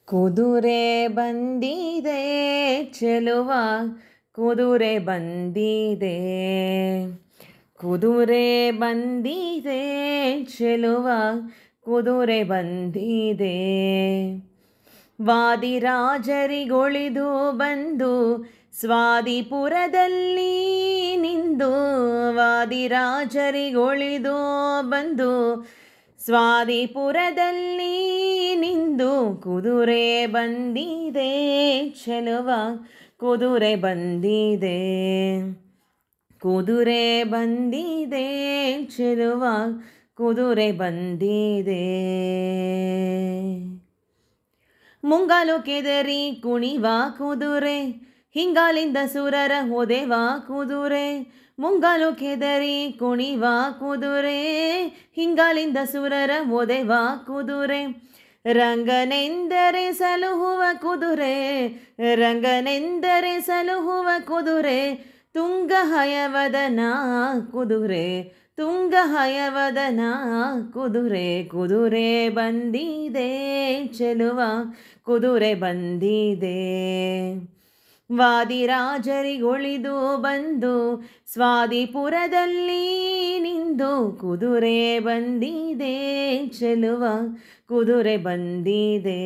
ಕುದುರೆ ಬಂದಿದೆ ಚೆಲುವ ಕುದುರೆ ಬಂದಿದೆ ಕುದುರೆ ಬಂದಿದೆ ಚೆಲುವ ಕುದುರೆ ಬಂದಿದೆ ವಾದಿರಾಜರಿಗೊಳಿದು ಬಂದು ಸ್ವಾದಿಪುರದಲ್ಲಿ ನಿಂದು ವಾದಿರಾಜರಿಗೊಳಿದು ಬಂದು ಸ್ವಾದಿಪುರದಲ್ಲಿ ನಿಂದು ಕುದುರೆ ಬಂದಿದೆ ಚೆಲುವ ಕುದುರೆ ಬಂದಿದೆ ಕುದುರೆ ಬಂದಿದೆ ಚೆಲುವ ಕುದುರೆ ಬಂದಿದೆ ಮುಂಗಾಲು ಕೆದರಿ ಕುಣಿವ ಕುದುರೆ ಹಿಂಗಾಲಿಂದ ಸುರರ ಹೊದೆವ ಕುದುರೆ ಮುಂಗಾಲು ಕೆದರಿ ಕುಣಿವ ಕುದುರೆ ಹಿಂಗಾಲಿಂದ ಸುರರ ಹೊದೆವ ಕುದುರೆ ರಂಗನೆಂದರೆ ಸಲುಹುವ ಕುದುರೆ ರಂಗನೆಂದರೆ ಸಲುಹುವ ಕುದುರೆ ತುಂಗ ಹಯವದನ ಕುದುರೆ ತುಂಗ ಹಯವದನ ಕುದುರೆ ಕುದುರೆ ಬಂದಿದೆ ಚೆಲುವ ಕುದುರೆ ಬಂದಿದೆ ವಾದಿರಾಜರಿಗೊಳಿದು ಬಂದು ಸ್ವಾದಿಪುರದಲ್ಲಿ ನಿಂದು ಕುದುರೆ ಬಂದಿದೆ ಚೆಲುವ ಕುದುರೆ ಬಂದಿದೆ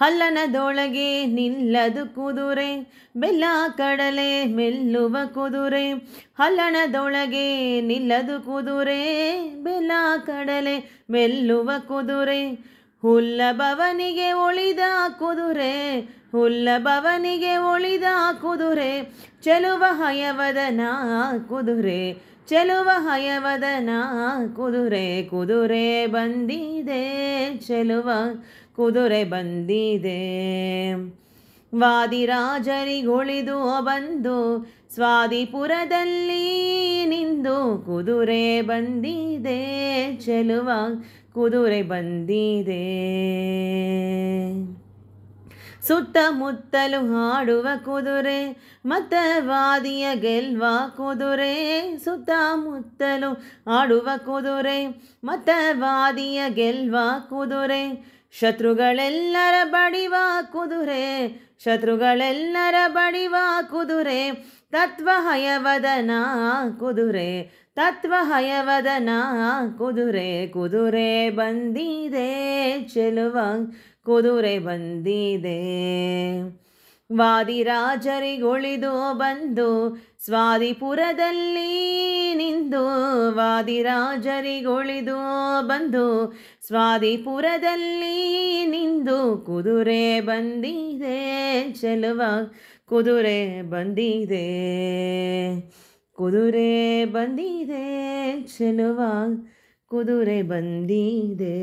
ಹಲ್ಲನದೊಳಗೆ ನಿಲ್ಲದು ಕುದುರೆ ಬೆಲ್ಲ ಕಡಲೆ ಮೆಲ್ಲುವ ಕುದುರೆ ಹಲ್ಲನದೊಳಗೆ ನಿಲ್ಲದು ಕುದುರೆ ಬೆಲ್ಲ ಕಡಲೆ ಮೆಲ್ಲುವ ಕುದುರೆ ಹುಲ್ಲಭವನಿಗೆ ಒಳಿದ ಕುದುರೆ ಹುಲ್ಲಭವನಿಗೆ ಒಳಿದ ಕುದುರೆ ಚೆಲುವ ಹಯವದನ ಕುದುರೆ ಚೆಲುವ ಹಯವದನ ಕುದುರೆ ಕುದುರೆ ಬಂದಿದೆ ಚೆಲುವ ಕುದುರೆ ಬಂದಿದೆ ವಾದಿರಾಜರಿಗೊಳಿದು ಬಂದು ಸ್ವಾದಿಪುರದಲ್ಲಿ ನಿಂದು ಕುದುರೆ ಬಂದಿದೆ ಚೆಲುವ ಕುದುರೆ ಬಂದಿದೆ ಸುತ್ತಮುತ್ತಲು ಹಾಡುವ ಕುದುರೆ ಮತವಾದಿಯ ಗೆಲ್ವ ಕುದುರೆ ಸುತ್ತಮುತ್ತಲು ಆಡುವ ಕುದುರೆ ಮತವಾದಿಯ ಗೆಲ್ವ ಕುದುರೆ ಶತ್ರುಗಳೆಲ್ಲರ ಬಡಿವ ಕುದುರೆ ಶತ್ರುಗಳೆಲ್ಲರ ಬಡಿವ ಕುದುರೆ ತತ್ವಹಯವದನ ಕುದುರೆ ತತ್ವಹಯವದನ ಕುದುರೆ ಕುದುರೆ ಬಂದಿದೆ ಚೆಲುವ ಕುದುರೆ ಬಂದಿದೆ ವಾದಿರಾಜರಿಗೊಳಿದು ಬಂದು ಸ್ವಾದಿಪುರದಲ್ಲಿ ನಿಂದು ವಾದಿರಾಜರಿಗೊಳಿದು ಬಂದು ಸ್ವಾದಿಪುರದಲ್ಲಿ ನಿಂದು ಕುದುರೆ ಬಂದಿದೆ ಚೆಲುವ ಕುದುರೆ ಬಂದಿದೆ ಕುದುರೆ ಬಂದಿದೆ ಚೆಲುವ ಕುದುರೆ ಬಂದಿದೆ